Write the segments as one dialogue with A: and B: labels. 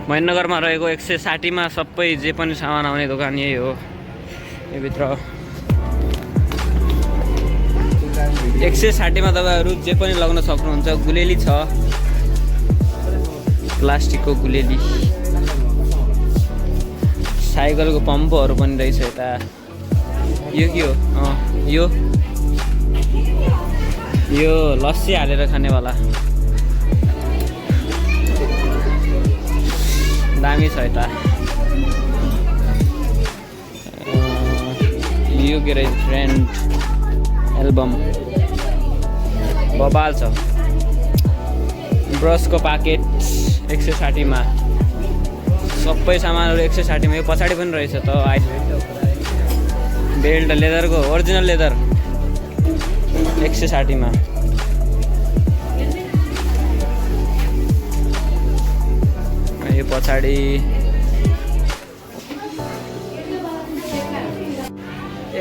A: महेन्द्रनगरमा रहेको 160 मा सबै जे पनि सामान आउने दोकान यही हो। यो भित्र 160 मा तपाईहरु जे पनि लगाउन सक्नुहुन्छ। गुलेली छ, प्लास्टिकको गुलेली। साइकलको पम्पहरू पनि रहेछ यता। यो के हो? यो लस्सी हालेर खानेवाला दामी छ यता। यो के रहेछ? फ्रेन्ड एल्बम बबाल छ। ब्रसको प्याकेट 160 मा सबै सामानहरू 160 मा। यो पछाडि पनि रहेछ त बेल्ट लेदरको ओरिजिनल लेदर 160 मा। यो पछाडि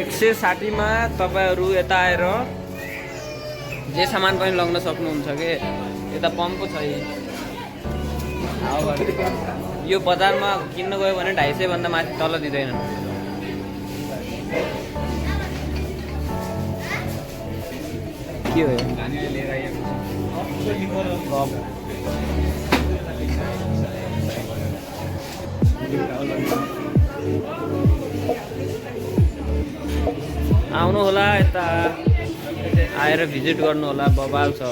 A: 160 मा तपाईहरु यता आएर जे सामान पनि लगाउन सक्नुहुन्छ के। यता पम्प छ। यो बजारमा किन्न गयो भने 250 भन्दा माथि तल दिँदैन। के हो यो? आउनु होला यता आएर भिजिट गर्नु होला। बबाल छ।